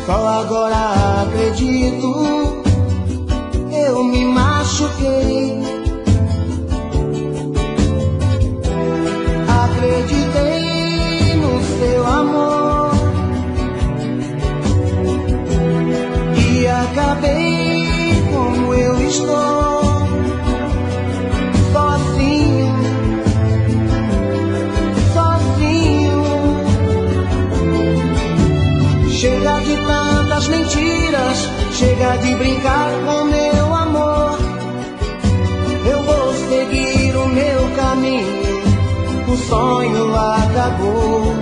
Só agora acredito, eu me machuquei. Acreditei no seu amor e acabei como eu estou, sozinho, sozinho. Chega de tantas mentiras, chega de brincar com meu amor. Eu vou seguir o meu caminho, o sonho acabou.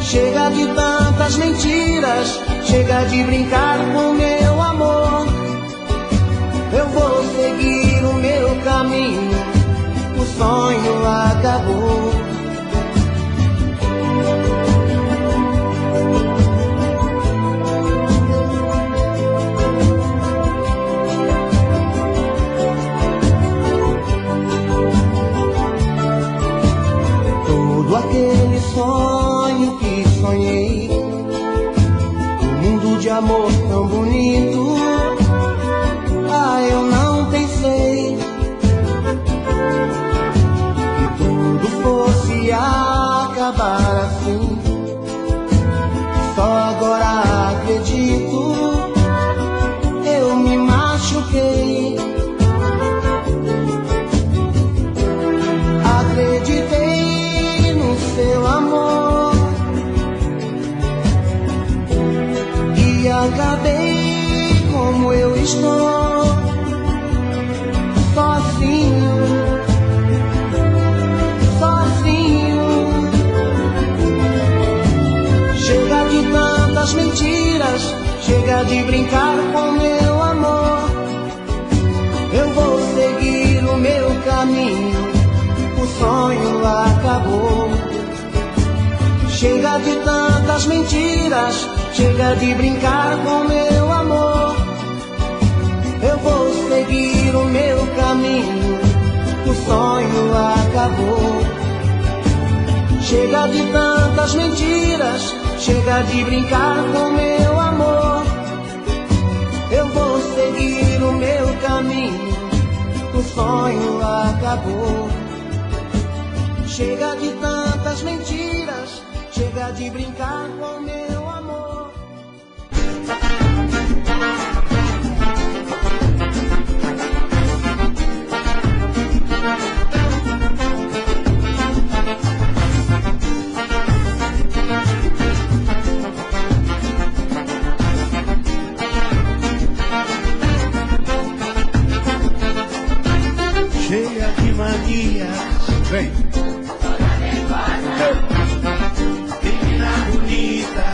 Chega de tantas mentiras, chega de brincar com meu amor. Eu vou seguir o meu caminho, o sonho acabou. Todo aquele sonho que sonhei, um mundo de amor tão bonito, eu não pensei que tudo fosse acabar assim. Só agora acredito, eu me machuquei. Acreditei no seu amor e acabei como eu estou, sozinho, sozinho. Chega de tantas mentiras, chega de brincar com meu amor. Eu vou seguir o meu caminho, o sonho acabou. Chega de tantas mentiras, chega de brincar com meu amor. Eu vou seguir o meu caminho, o sonho acabou. Chega de tantas mentiras, chega de brincar com meu amor. Eu vou seguir o meu caminho, o sonho acabou. Chega de tantas mentiras, chega de brincar com meu amor. Cheia de manias, vem. Menina bonita,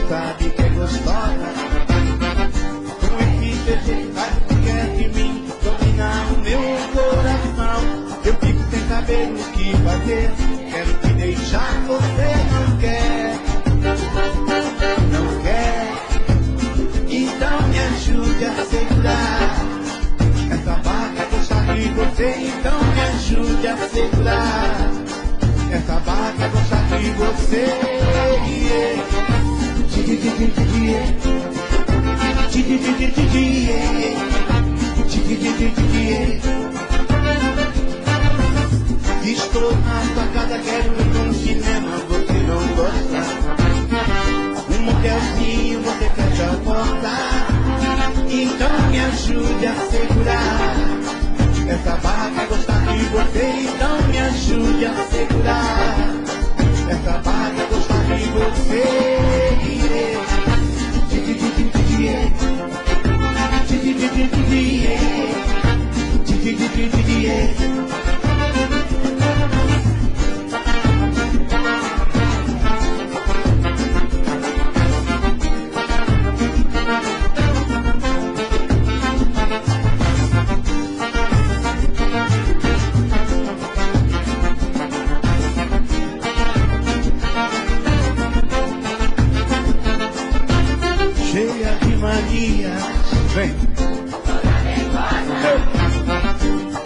sabe que é gostosa. Com esse desejo que quer de mim dominar o meu coração. Eu fico sem saber o que fazer. Quero te deixar, você não quer. Não quer. Então me ajude a segurar essa barca que eu saí de você. Então me ajude a segurar essa barca gosta de você. Estou na sua casa, quero ir num cinema, você não gosta. Um motelzinho, você fecha a porta. Então me ajude a segurar essa barca gosta de você. Então me ajude a segurar essa barca gosta de você. Cheia de manias, vem.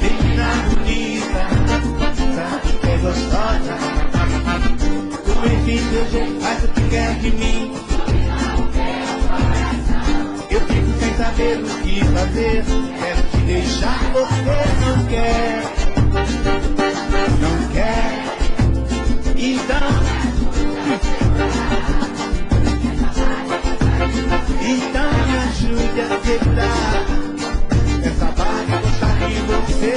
Menina bonita, sabe que é gostosa. Com esse teu jeito faz o que quer de mim. saber o que fazer. Quero te deixar, você não quer. Não quer. Então me ajude a segurar essa barra, gostar de você.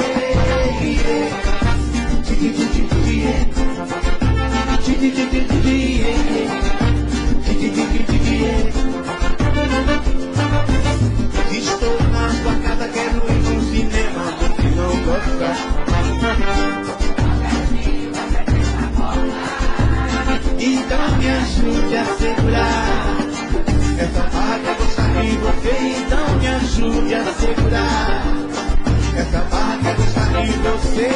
Estou na sua casa, quero ir no cinema, se não gosta. Então me ajude a segurar essa barra, gostar de você. Então me ajude a segurar essa barra, gostar de você.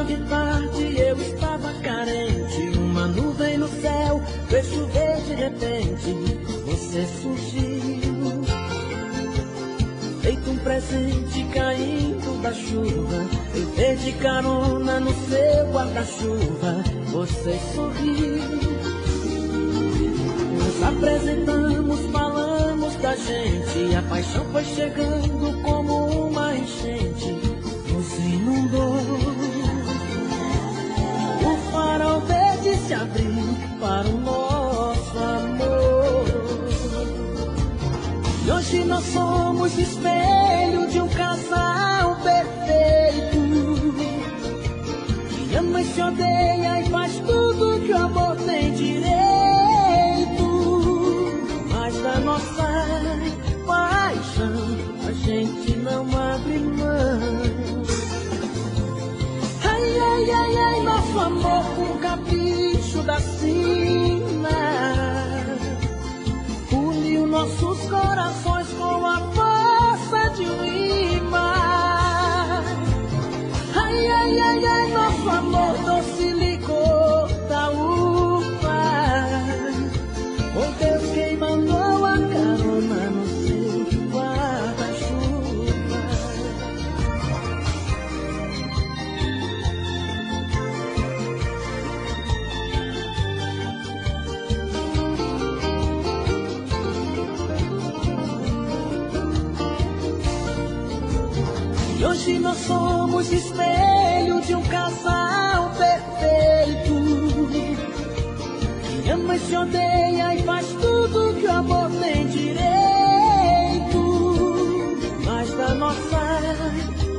De tarde eu estava carente, uma nuvem no céu fez chover de repente. Você surgiu, feito um presente caindo da chuva. Eu perdi carona no seu guarda-chuva. Você sorriu, nos apresentamos, falamos da gente. A paixão foi chegando como uma enchente, nos inundou. O farol verde se abriu para o nosso amor. E hoje nós somos espelho de um casal perfeito, que ama e se odeia e faz tudo que o amor tem direito. Mas da nossa paixão a gente não abre mão. Ai, ai, ai, ai, nosso amor com capricho da sina uniu nossos corações com a força de um imã. Ai, ai, ai, ai, nosso amor doce licor da uva. Oh Deus, quem mandou a carona no seu guarda-chuva. E hoje nós somos espelho de um casal perfeito, que ama e se odeia e faz tudo que o amor tem direito. Mas da nossa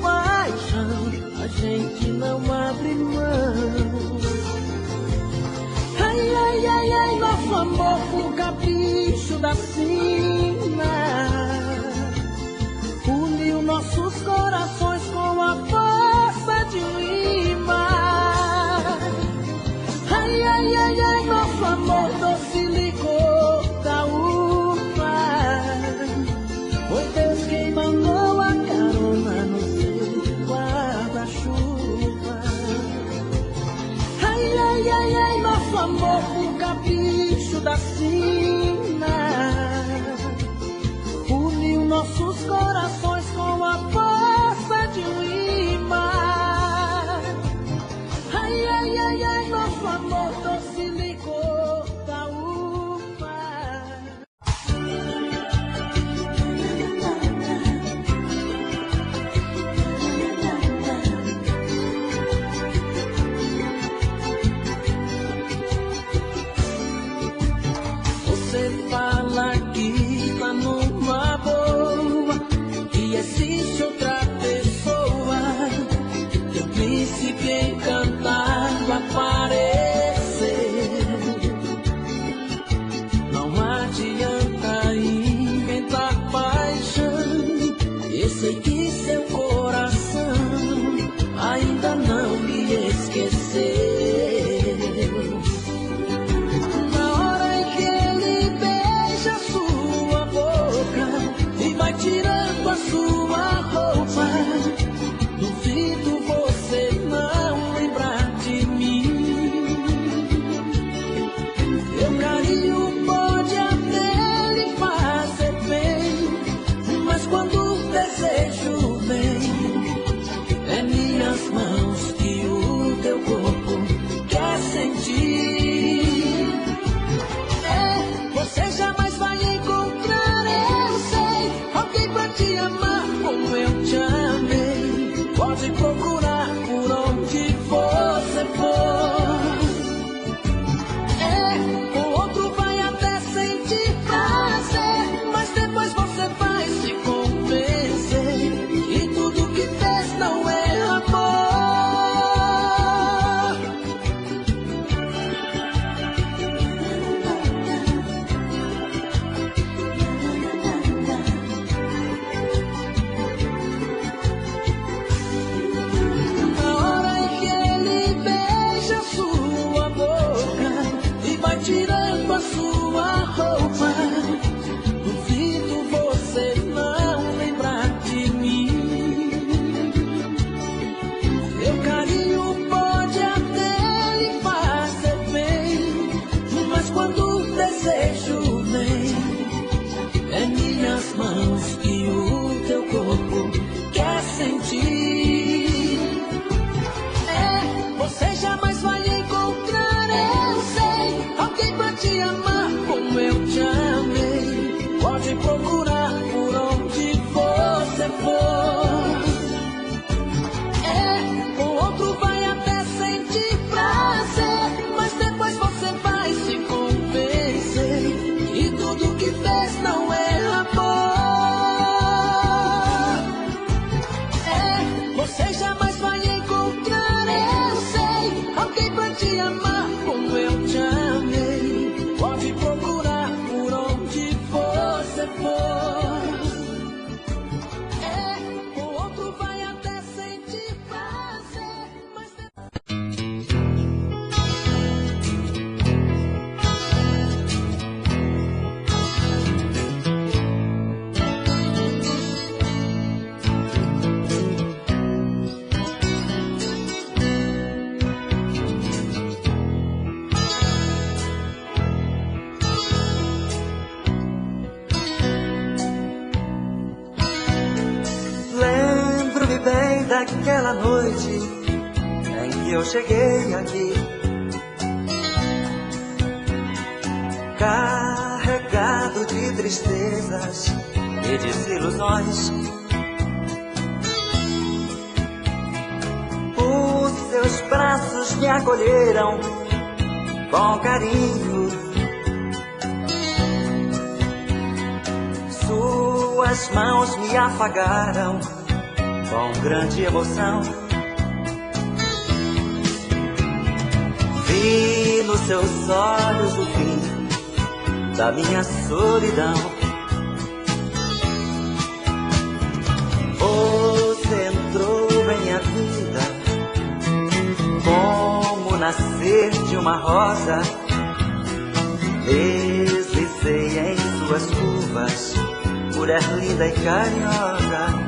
paixão a gente não abre mão. Ai, ai, ai, ai, nosso amor com capricho da sina uniu nossos corações com a força de um imã. Ai, ai, ai, ai, nosso amor doce licor da uva. Foi Deus quem mandou a carona no seu guarda-chuva. Ai, ai, ai, ai, nosso amor com capricho da sina uniu nossos corações com a força de um imã. Ai, ai, ai, ai, nosso amor doce licor da uva. Você fala que tá numa boa, que sei que seu coração ainda não me esqueceu. Na hora em que ele beija sua boca e vai tirando a sua roupa, duvido você não lembrar de mim. Meu carinho pode até lhe fazer bem, mas quando o desejo vem, é minhas mãos que o teu corpo quer sentir. Você jamais vai encontrar, eu sei, alguém pra te amar como eu te amei. Pode procurar por onde você for. O outro vai até sentir prazer, mas depois você vai se convencer, e tudo que fez não é amor. Na hora em que ele beija sua boca e vai tirando a sua roupa, duvido você não lembrar de mim. Meu carinho pode até lhe fazer bem, mas quando o desejo vem, é minhas mãos que o teu corpo quer sentir. Você jamais vai encontrar, eu sei, alguém pra te amar como eu te amei. Pode procurar por onde você for. O outro vai até sentir prazer, mas depois você vai se convencer, e tudo que fez não é amor. Você jamais vai encontrar, eu sei, alguém pra te amar como eu te amei. Pode procurar por onde você for. O outro vai até sentir prazer, mas lembro-me bem daquela noite em que eu cheguei aqui, carregado de tristezas e desilusões. Os seus braços me acolheram com carinho, suas mãos me afagaram com grande emoção. Vi nos seus olhos o fim da minha solidão. Você entrou em minha vida como nascer de uma rosa. Deslizei em suas curvas, mulher linda e carinhosa.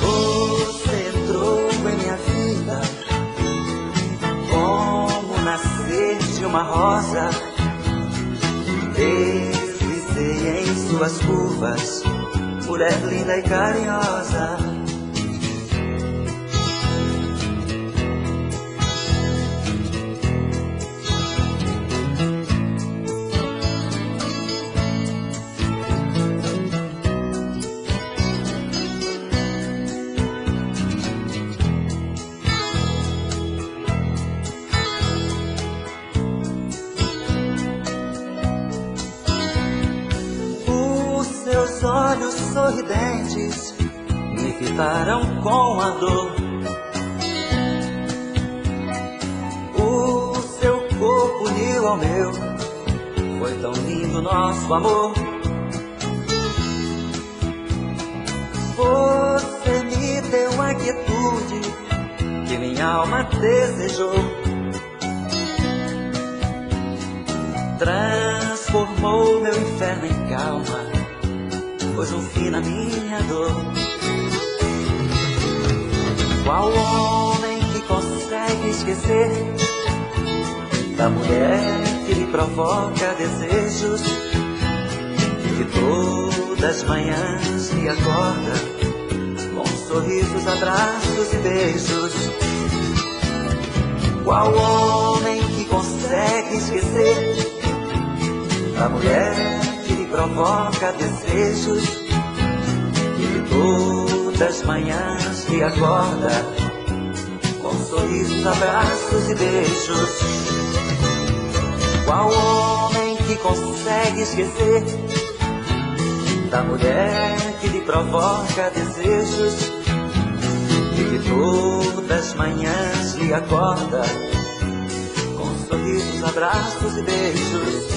Você entrou em minha vida como nascer de uma rosa. Deslizei em suas curvas, mulher linda e carinhosa. Seus olhos sorridentes me fitaram com a dor. O seu corpo uniu ao meu, foi tão lindo nosso amor. plenitude que minha alma desejou. Transformou meu inferno em calma, pôs um fim na minha dor. Qual homem que consegue esquecer da mulher que lhe provoca desejos, que todas as manhãs lhe acorda com sorrisos, abraços e beijos? Qual homem que consegue esquecer da mulher que lhe provoca desejos, que todas as manhãs lhe acorda com sorrisos, abraços e beijos? Qual homem que consegue esquecer da mulher que lhe provoca desejos, e que todas as manhãs lhe acorda com sorrisos, abraços e beijos?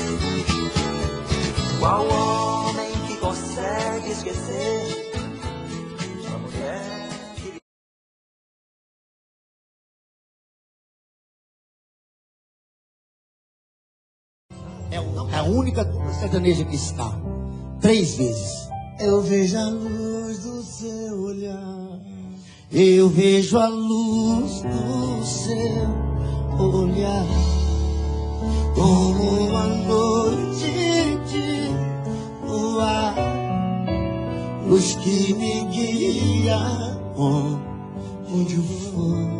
Qual homem que consegue esquecer da mulher que lhe... É a única sertaneja que está 3 vezes. Eu vejo a luz do seu olhar, Eu vejo a luz do seu olhar, como uma noite de luar, luz que me guia onde eu for.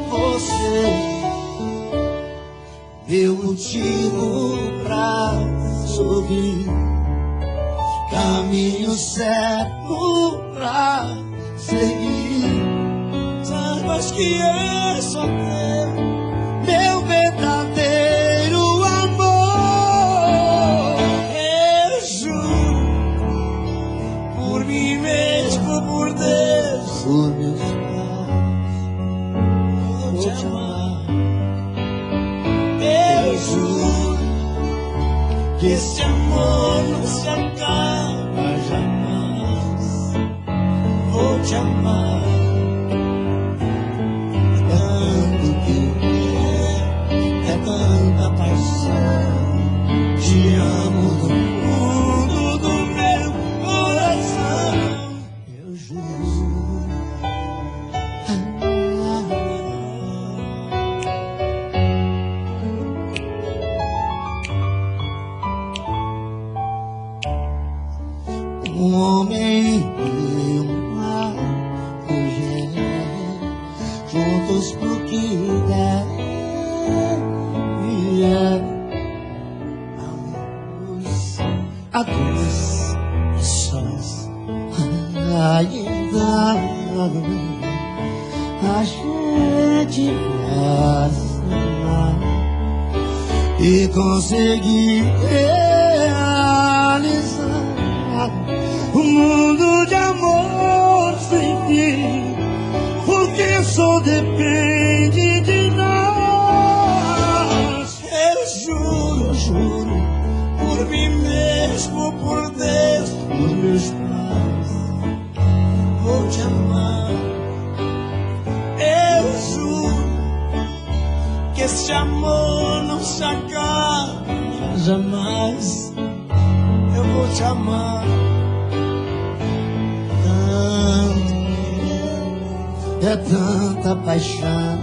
Você meu motivo pra sorrir, caminho certo pra seguir. Saibas que é só teu, meu verdadeiro amor. Eu juro, por mim mesmo, por Deus, por meus pais, vou te amar. Eu juro que esse amor não se acaba jamais. Vou te amar. Tanto que é tanta paixão. Te amo do fundo do meu coração. Eu juro. Um homem e uma mulher, juntos pro que der e a luz sós ainda a gente vai amar e conseguir realizar um mundo de amor sem fim, porque só depende de nós. Eu juro, por mim mesmo, por Deus, por meus pais, vou te amar. Eu juro que esse amor não se acaba jamais. Eu vou te amar. É tanta paixão,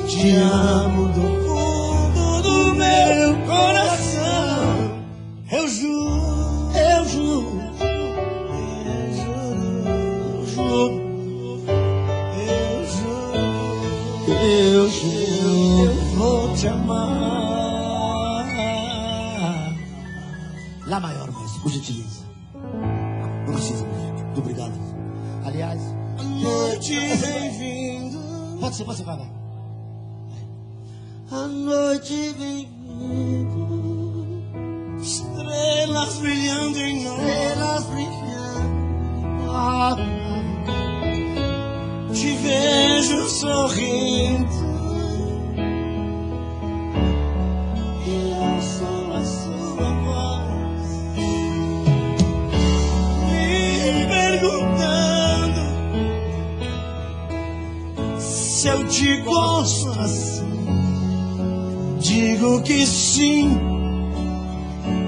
te amo do fundo do meu coração. Eu juro, eu juro, eu juro, eu juro, eu vou te amar. Lá maior, mas por gentileza. Não precisa, muito obrigado. Aliás, a noite vem vindo. Pode ser, vai. A noite vem vindo. Estrelas brilhando em nós. Estrelas brilhando. Te vejo sorrindo. E eu sou a sua voz, me perguntando se eu te gosto assim, digo que sim,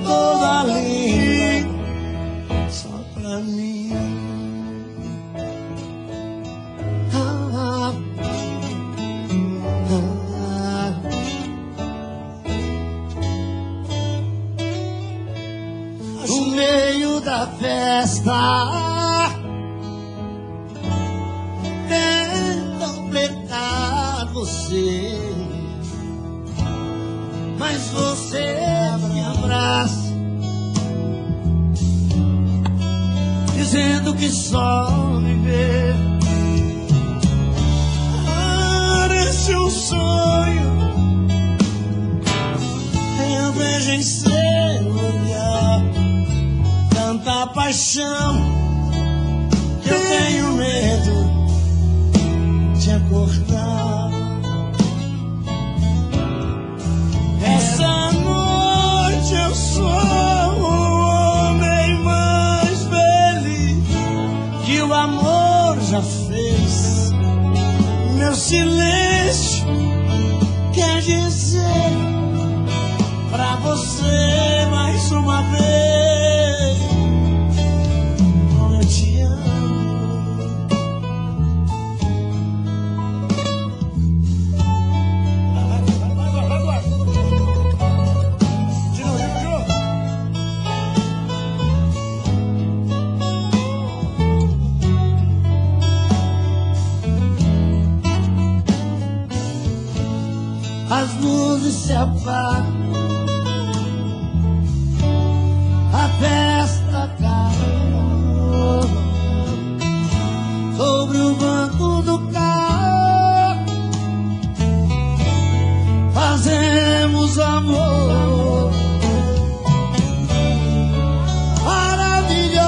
toda linda, só pra mim. No meio da festa, tentam peitar você, mas você me abraça, dizendo que só me vê. Parece um sonho, eu vejo em seu olhar tanta paixão que eu tenho medo de acordar. Essa noite eu sou o homem mais feliz que o amor já fez. Meu silêncio quer dizer pra você mais uma vez: eu te amo. Vai. De novo. As luzes se apagam, a festa acabou. Sobre o banco do carro fazemos amor maravilhoso.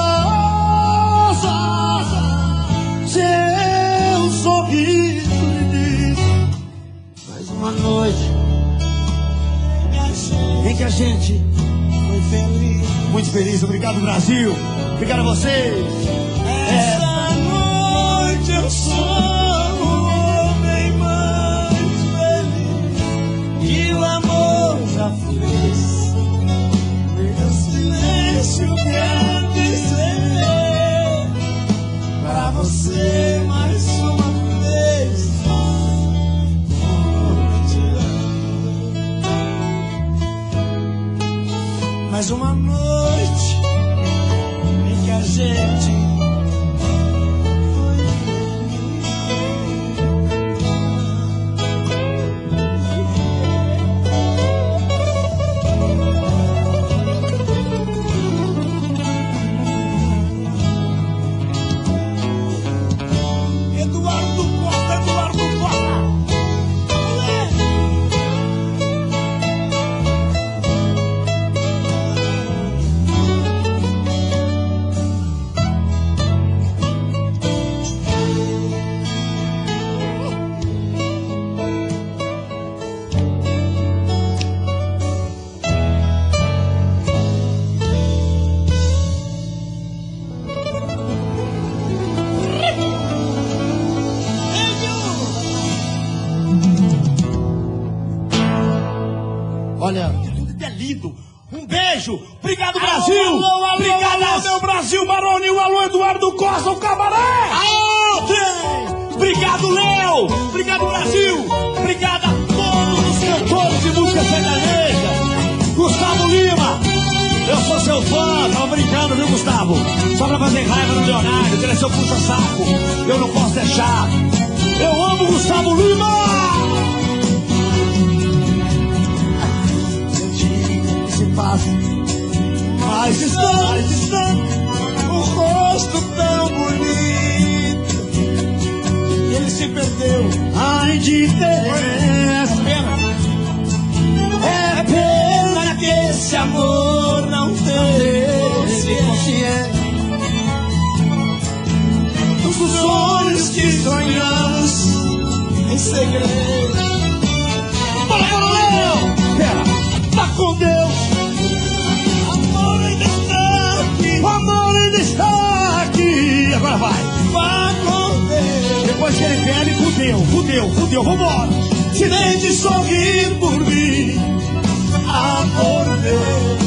Seu sorriso me diz: mais uma noite em que a gente foi feliz. Muito feliz, obrigado Brasil, obrigado a vocês. Essa noite eu sou o homem mais feliz que o amor já fez. Meu silêncio quer dizer pra você mais uma vez: eu te amo. Mais uma noite em que a gente foi Eduardo Costa. Olha, tudo é lindo. Um beijo. Obrigado, Brasil. Alô, obrigado, meu Brasil, Maronil. Alô, Eduardo Costa, o cabaré. Alô, obrigado, Léo. Obrigado, Brasil. Obrigado a todos os cantores de música sertaneja. Gustavo Lima, eu sou seu fã. Tava brincando, viu, Gustavo? Só pra fazer raiva no Leonardo, que ele é seu puxa-saco. Eu não posso deixar. Eu amo Gustavo Lima. Mas distante, o rosto tão bonito, ele se perdeu. Ai, de diferença. É pena que esse amor não tem consciência. Os sonhos que sonhamos em segredo. Bora, Léo! Pera, tá com Deus. O amor ainda está aqui. Agora vai. Vá com Deus. Depois que ele pede, com Fudeu, vambora. Se nem de sorrir por mim, amor meu.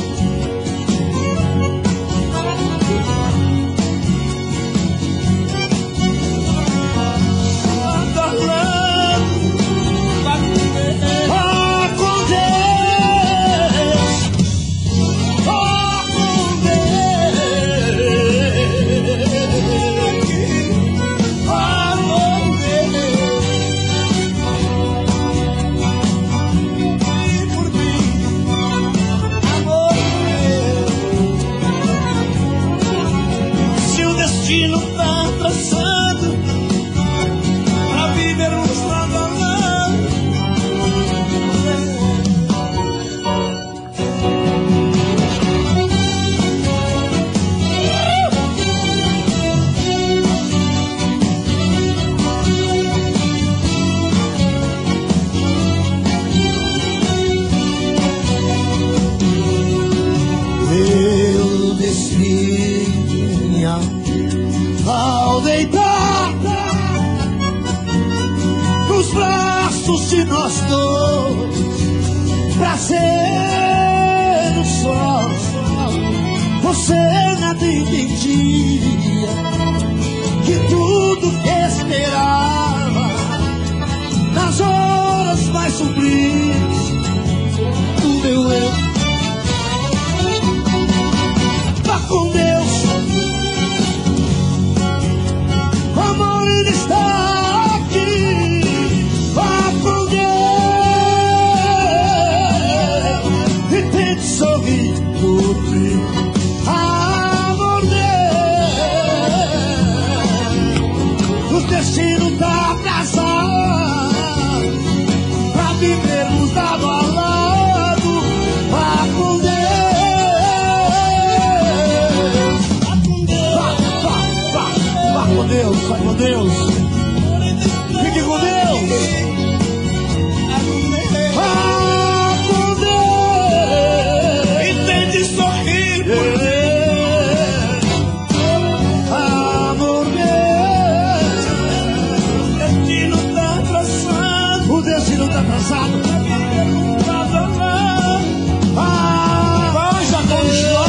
Ao deitar nos braços de nós dois, pra ser o sol, você nada entendia, que tudo que esperava nas horas mais sombrias do meu eu. Vá com Deus, amor, ele está aqui. Vá com Deus e tente sorrir por mim. Amor meu, o destino tá atrasado pra vivermos lado a lado. Vá com Deus, vá com Deus, vai com Deus. Fique com Deus. Vá com Deus e tente sorrir por mim. Amor meu, o destino tá atrasado. Vai, já tá no chão.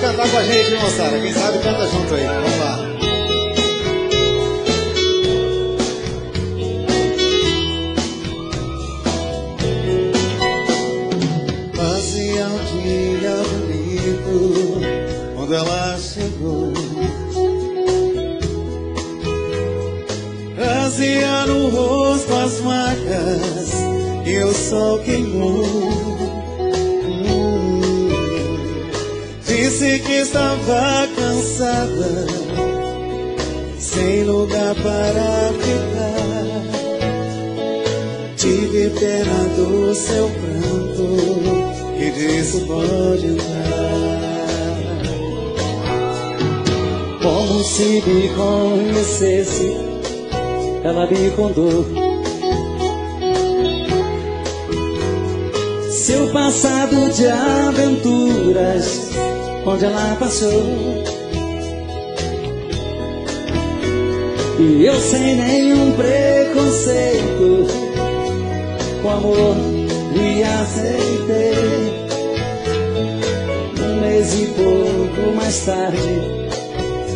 Cantar com a gente, moçada. Quem sabe canta junto aí. Vamos lá. Fazia um dia bonito quando ela chegou. Trazia no rosto as marcas que o sol queimou. Disse que estava cansada, sem lugar para ficar. Tive pena do seu pranto e disse pode entrar. Como se me conhecesse, ela me contou seu passado de aventuras, onde ela passou. E eu sem nenhum preconceito, com amor lhe e aceitei. Um mês e pouco mais tarde,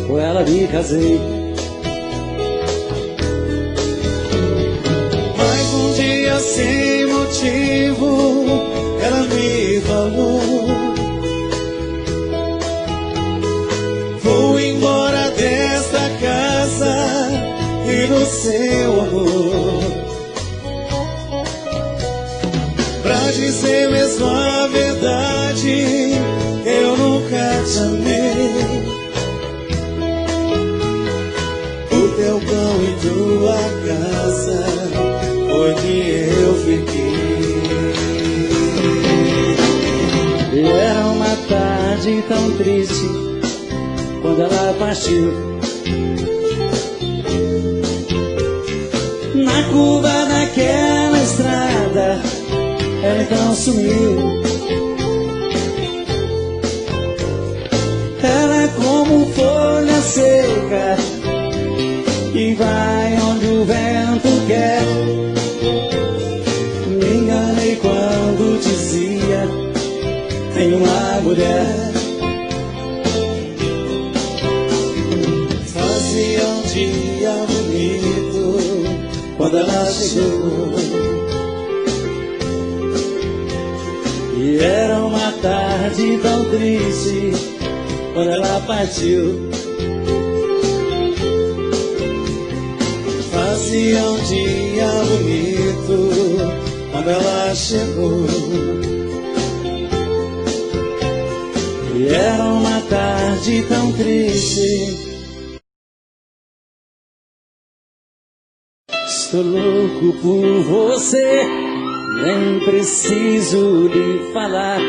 com ela me casei. Mas um dia sem motivo, ela me falou: vou embora desta casa e do seu amor. Pra dizer mesmo a verdade, eu nunca te amei. O teu pão e tua casa foi que eu fiquei. E era uma tarde tão triste quando ela partiu. Na curva daquela estrada, ela então sumiu. Ela é como folha seca que vai onde o vento quer. Me enganei quando dizia: tem uma mulher. Fazia um dia bonito quando ela chegou. E era uma tarde tão triste quando ela partiu. Fazia um dia bonito quando ela chegou. E era uma tarde tão triste. Estou louco por você, nem preciso lhe falar.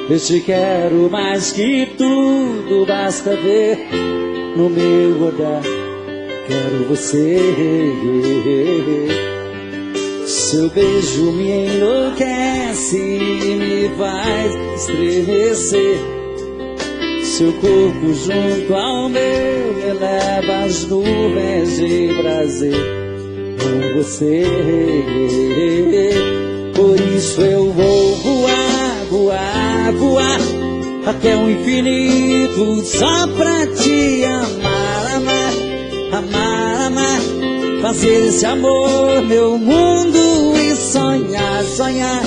Eu te quero mais que tudo, basta ver no meu olhar. Quero você. Seu beijo me enlouquece e me faz estremecer. Seu corpo junto ao meu me eleva às nuvens de prazer. Com você, por isso eu vou voar, voar, voar até o infinito só pra te amar, amar, amar, amar. Fazer esse amor meu mundo e sonhar, sonhar.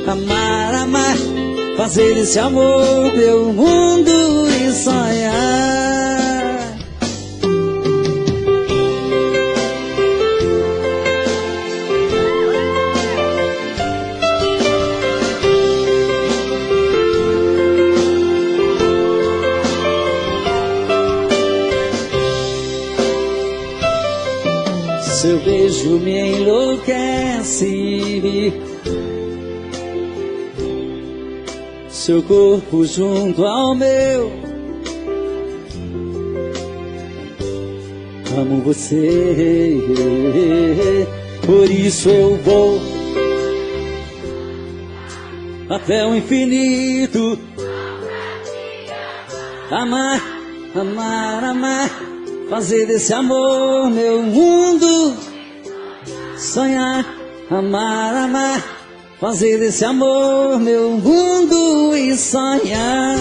Amar, amar. Fazer esse amor meu mundo e sonhar. Seu beijo me enlouquece, seu corpo junto ao meu. Amo você, por isso eu vou até o infinito. Amar, amar, amar. Fazer desse amor meu mundo. Sonhar, amar, amar. Fazer desse amor meu mundo e sonhar.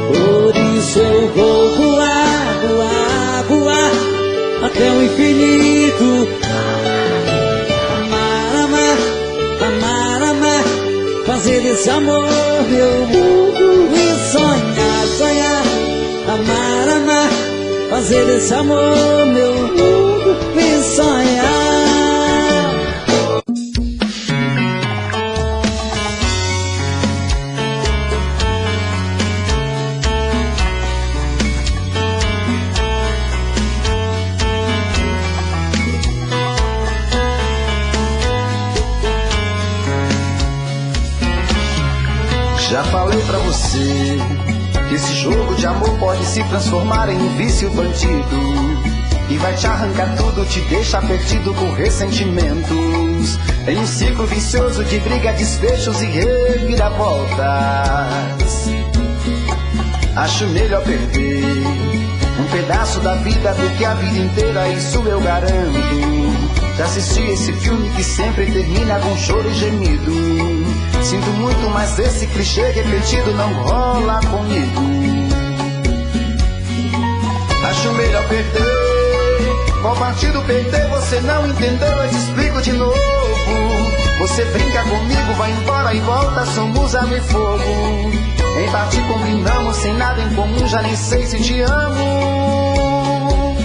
Por isso eu vou voar, voar, voar até o infinito. Amar, amar, amar, amar. Fazer desse amor meu mundo e sonhar, sonhar. Amar, amar. Fazer desse amor meu mundo e sonhar. Já falei pra você que esse jogo de amor pode se transformar em um vício bandido e vai te arrancar tudo, te deixar perdido com ressentimentos, em um ciclo vicioso de briga, desfechos e reviravoltas. Acho melhor perder um pedaço da vida do que a vida inteira, isso eu garanto. Já assisti esse filme que sempre termina com choro e gemido. Sinto muito, mas esse clichê repetido não rola comigo. Acho melhor perder. Qual partido perder? Você não entendeu, eu te explico de novo. Você brinca comigo, vai embora e volta, somos água e fogo. Em parte combinamos, sem nada em comum, já nem sei se te amo.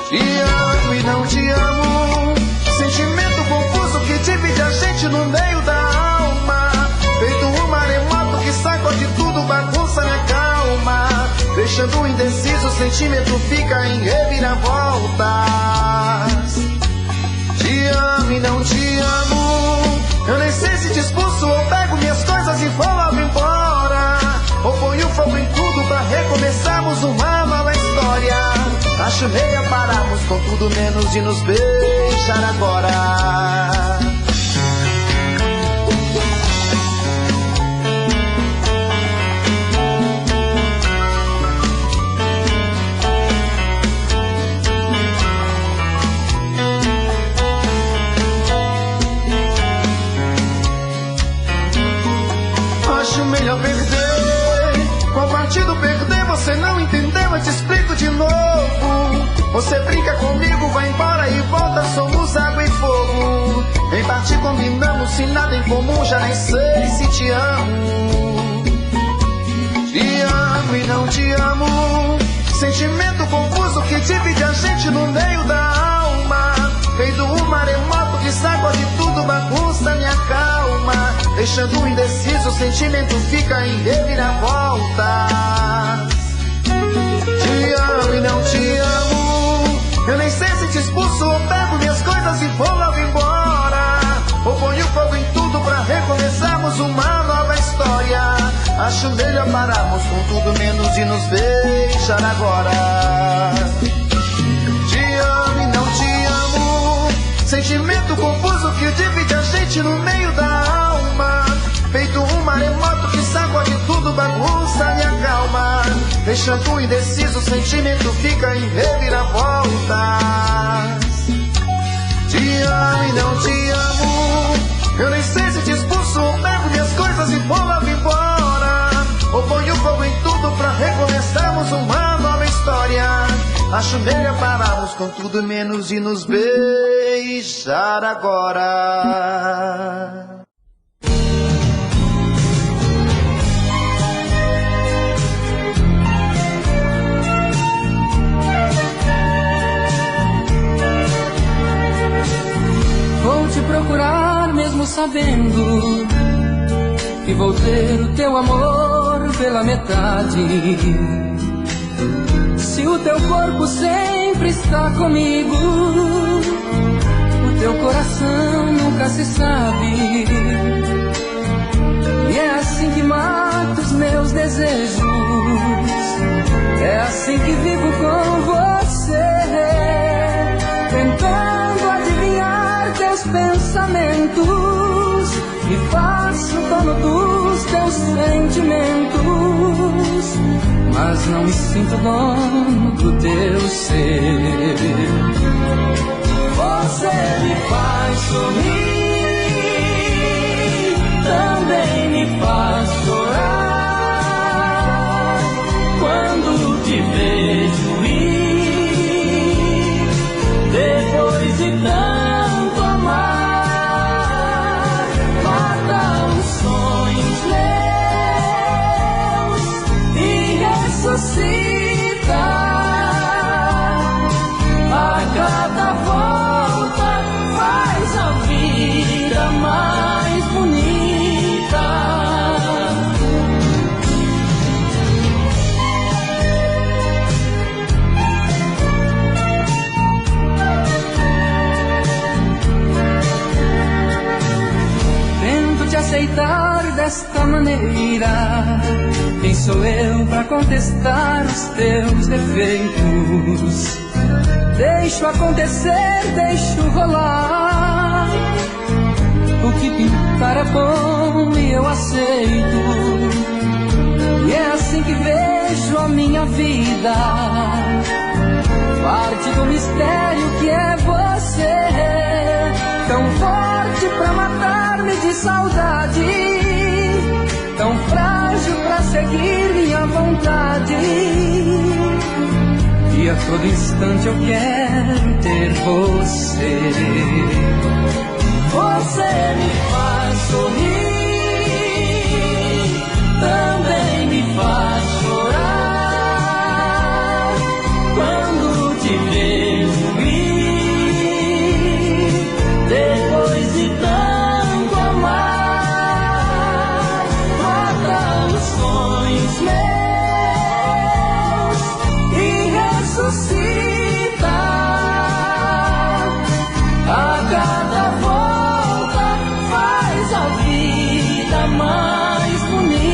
Te amo e não te amo. Sentimento confuso que divide a gente no meio da alma. Feito um maremoto que sacode tudo, bagunça minha calma. Deixando indeciso, o sentimento fica em reviravoltas. Te amo e não te amo. Eu nem sei se te expulso ou pego minhas coisas e vou logo embora. Ou ponho fogo em tudo pra recomeçarmos uma nova história. Acho melhor pararmos com tudo menos de nos beijar agora. Acho melhor perder. Qual partido perder? Você não entendeu, eu te explico de novo. Você brinca comigo, vai embora e volta, somos água e fogo. Em parte combinamos, sem nada em comum, já nem sei se te amo. Te amo e não te amo. Sentimento confuso que divide a gente no meio da alma. Feito um maremoto que sacode tudo, bagunça minha calma. Deixando indeciso, o sentimento fica em reviravoltas. Te amo e não te amo. Eu nem sei se te expulso ou pego minhas coisas e vou logo embora. Ou ponho fogo em tudo pra recomeçarmos uma nova história. Acho melhor pararmos com tudo menos de nos beijar agora. Te amo e não te amo. Sentimento confuso que divide a gente no meio da alma. Feito um maremoto que sacode tudo, bagunça minha calma. Deixando indeciso, o sentimento fica em reviravoltas. Te amo e não te amo. Eu nem sei se te expulso ou pego minhas coisas e vou logo embora. Ou ponho fogo em tudo pra recomeçarmos uma nova história. Acho melhor pararmos com tudo menos de nos beijar agora. Vou te procurar mesmo sabendo que vou ter o teu amor pela metade. Se o teu corpo sempre está comigo, o teu coração nunca se sabe. E é assim que mato os meus desejos, é assim que vivo com você, tentando adivinhar teus pensamentos e faço dono dos teus sentimentos, mas não me sinto dono do teu ser. Você me faz sorrir, também me faz chorar. Quando te vejo ir, depois de tanto amar, mata os sonhos meus e ressuscita. A cada volta faz a vida mais bonita. Tento te aceitar desta maneira. Quem sou eu pra contestar os teus defeitos? Deixo acontecer, deixo rolar. O que pintar é bom e eu aceito. E é assim que vejo a minha vida, parte do mistério que é você. de saudade, tão frágil pra seguir minha vontade. E a todo instante eu quero ter você. Você me faz sorrir, também me faz chorar. Quando te vejo ir, depois de tanto amar, mata os sonhos meus e ressuscita a cada volta, faz a vida mais bonita.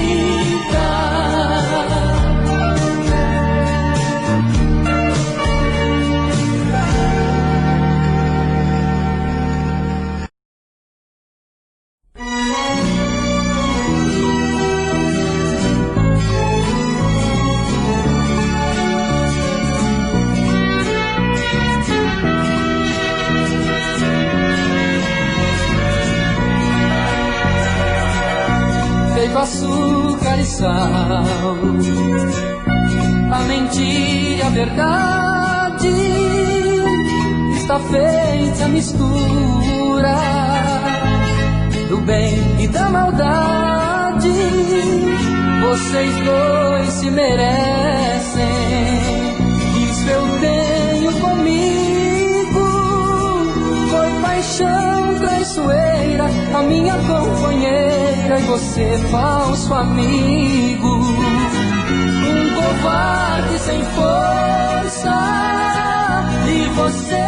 Feito açúcar e sal, a mentira e a verdade, está feita a mistura do bem e da maldade. Vocês dois se merecem, isso eu tenho comigo. Foi paixão traiçoeira, a minha companheira, e você falso amigo. Um covarde sem força, e você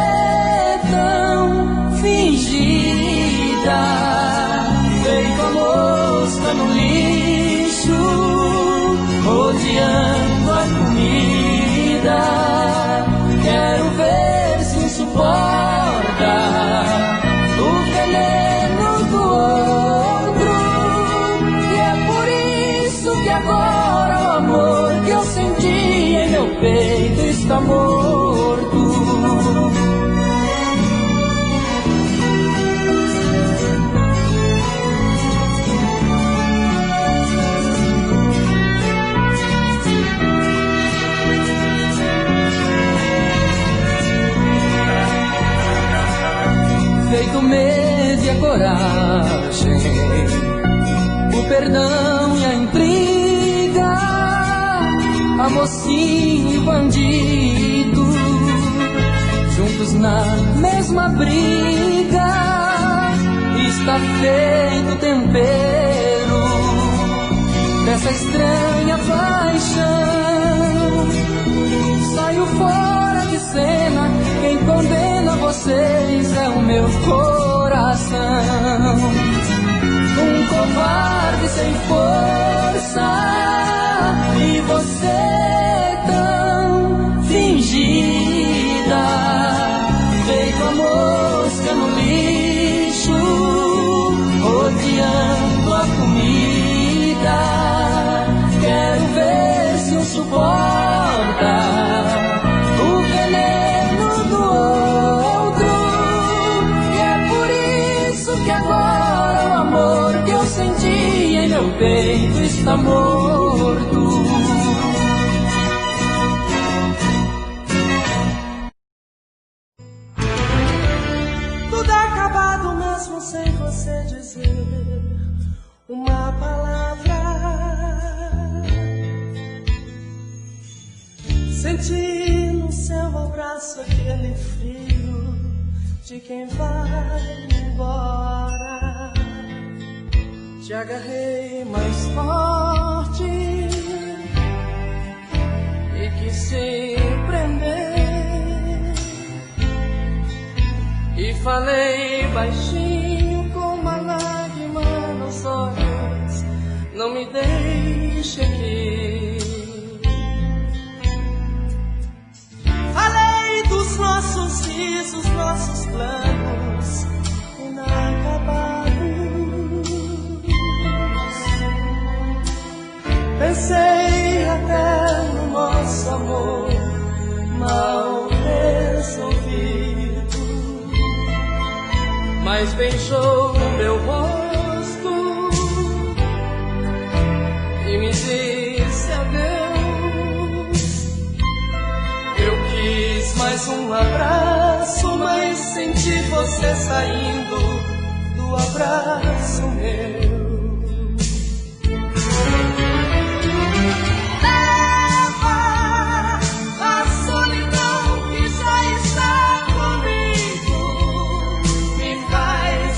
tão fingida, feito a mosca no lixo, odiando a comida. Quero ver se suporta o veneno do outro, e é por isso que agora o amor que eu senti em meu peito está morto. Feito medo e a coragem, o perdão e a intriga, a mocinha e o bandido, juntos na mesma briga. Está feito o tempero dessa estranha paixão. Saiu fora de cena, quem condena vocês é o meu coração. Um covarde sem força, e você tão fingida, feito a mosca no lixo, odiando a comida. Quero ver se suporta o veneno do outro, e é por isso que agora o amor que eu senti em meu peito está morto. Tudo acabado mesmo sem você dizer uma palavra. Senti no seu abraço aquele frio de quem vai embora. Te agarrei mais forte e quis se prender, e falei baixinho com uma lágrima nos olhos: não me deixe aqui. Falei dos nossos risos, nossos planos inacabados. Pensei até no nosso amor mal resolvido, mas beijou o meu rosto mais um abraço, mas senti você saindo do abraço meu.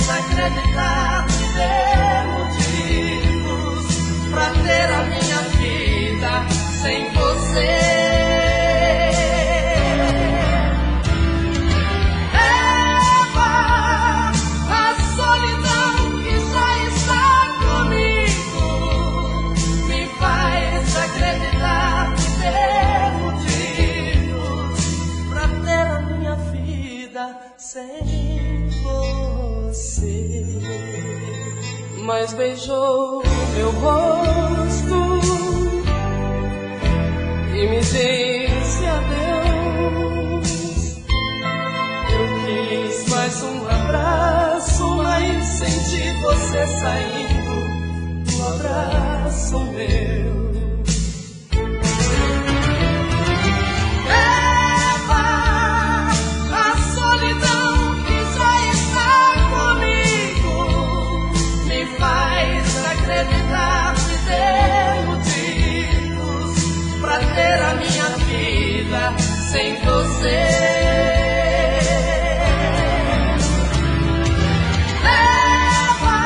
Acreditar e ter motivos pra ter a minha vida sem você. Eva, a solidão que já está comigo me faz acreditar e ter motivos pra ter a minha vida sem você. Mas beijou meu rosto e me disse adeus. Eu quis mais um abraço, mas senti você saindo do abraço meu. Acreditar e ter motivos pra ter a minha vida sem você. Leva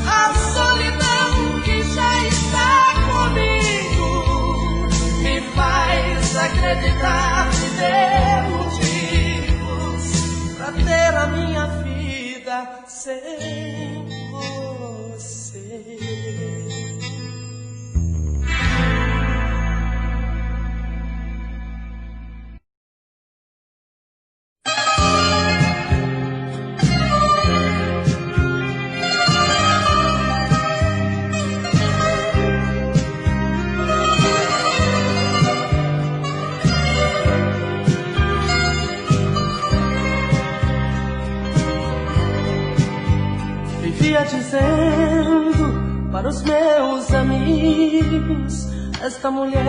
a solidão que já está comigo, me faz acreditar e ter motivos pra ter a minha vida sem você. Vivia dizendo para os meus amigos, esta mulher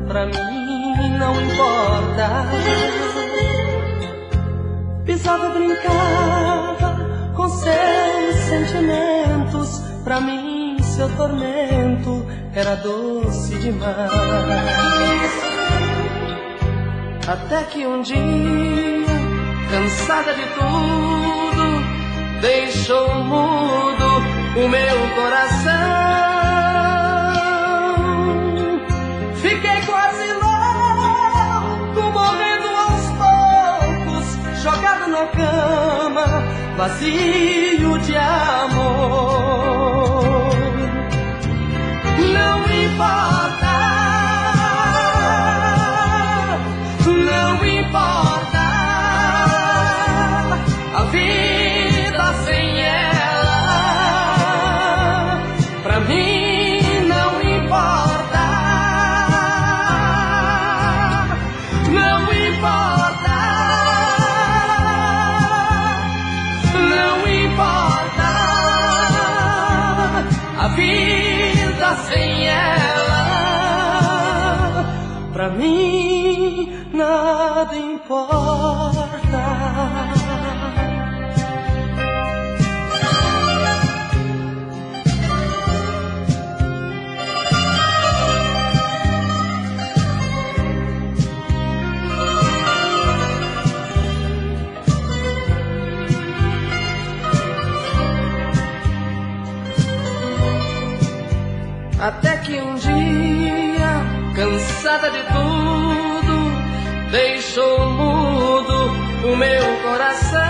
pra mim não importa. Pisava e brincava com seus sentimentos, pra mim seu tormento era doce demais. Até que um dia, cansada de tudo, deixou mudo o meu coração. Fiquei quase louco, morrendo aos poucos, jogado na cama, vazio de amor. Não importa, não importa, a vida sem ela, pra mim não importa, não importa, não importa, a vida sem ela, pra mim nada importa. Até que um dia, cansada de tudo, deixou mudo o meu coração.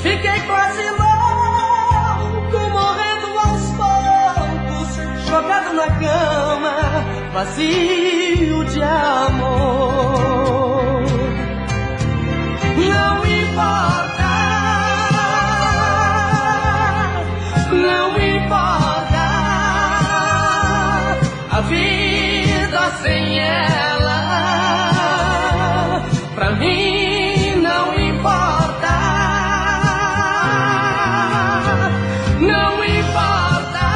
Fiquei quase louco, morrendo aos poucos, jogado na cama, vazio de amor. Não importa, não importa, a vida sem ela, pra mim não importa, não importa,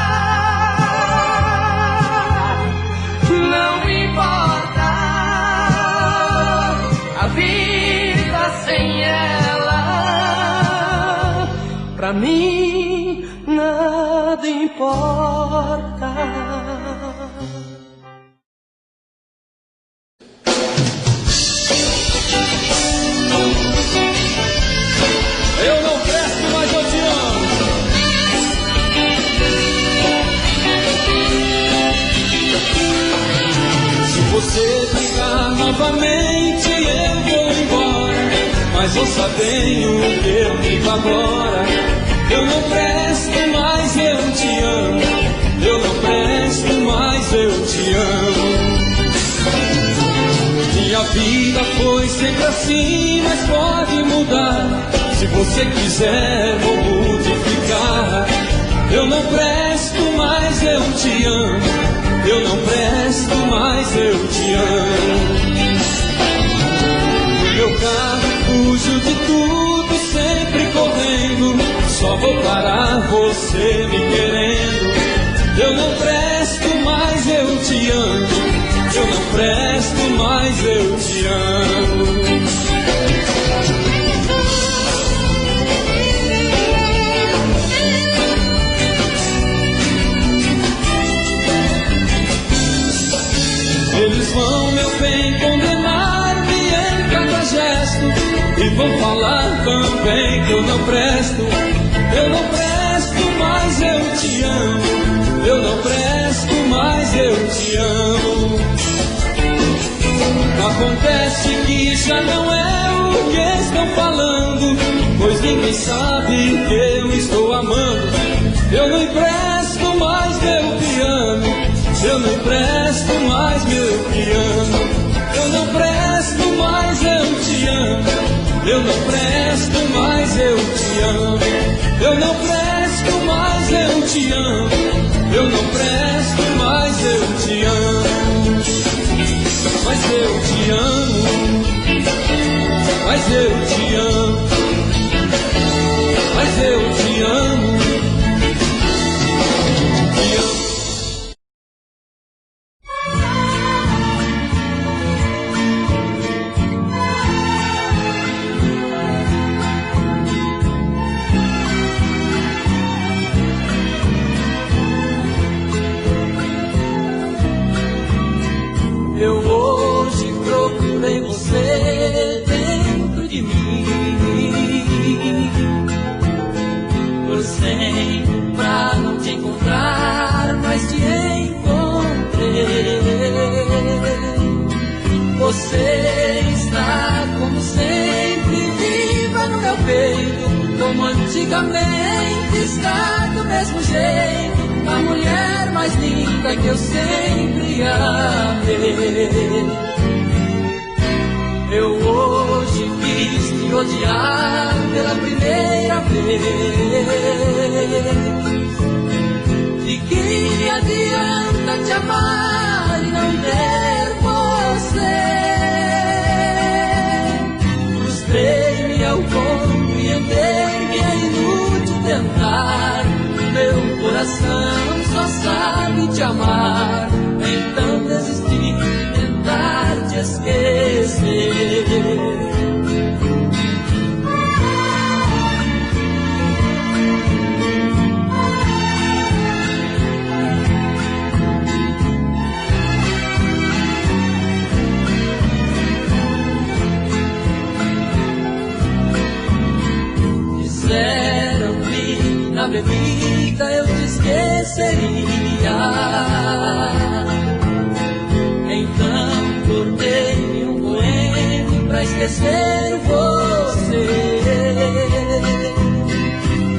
não importa. pra mim nada importa. Eu não presto, mas eu te amo. Se você brigar novamente, eu vou embora. Mas ouça bem o que eu digo agora. Eu não presto, mas eu te amo. Eu não presto, mas eu te amo. Minha vida foi sempre assim, mas pode mudar. Se você quiser, vou modificar. Eu não presto, mas eu te amo. Eu não presto, mas eu te amo. No meu carro fujo de tudo, sempre correndo. Só vou parar você me querendo. Eu não presto, mas eu te amo. Eu não presto, mas eu te amo. Eles vão, meu bem, condenar-me em cada gesto. E vão falar também que eu não presto. Eu não presto, mas eu te amo. Eu não presto, mas eu te amo. Acontece que já não é o que estão falando, pois ninguém sabe que eu estou amando. Eu não empresto mais meu piano. Eu não empresto mais meu piano. Eu não presto mais eu te amo. Eu não presto mais eu te amo. Eu não presto mais eu te amo. Eu não presto mais eu te amo. Mas eu te amo. Mas eu te amo. Mas eu te amo. Te amo. Eu hoje procurei você dentro de mim, torcei pra não te encontrar, mas te encontrei. Você está como sempre viva no meu peito, como antigamente está do mesmo jeito. A mulher mais linda que eu sempre amei. Eu hoje quis te odiar pela primeira vez. De que adianta te amar e não ter você? Frustrei-me ao compreender que é inútil tentar. Meu coração só sabe te amar. Então desisti de tentar te esquecer. Disseram-me na bebida eu te esqueceria. Então cortei um boêmio pra esquecer você.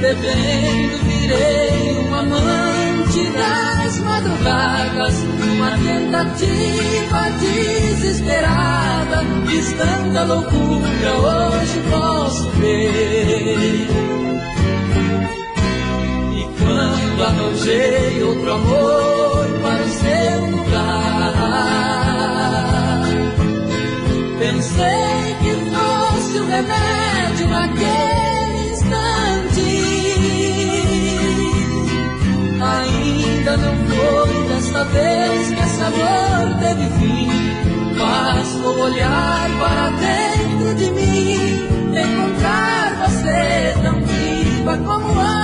Bebendo virei um amante das madrugadas, uma tentativa desesperada. Fiz tanta loucura, hoje posso ver. E quando arranjei outro amor para o seu lugar, pensei que fosse o remédio naquele instante. Ainda não foi desta vez que esse amor teve fim, mas vou olhar para dentro de mim, encontrar você tão viva vamos voar.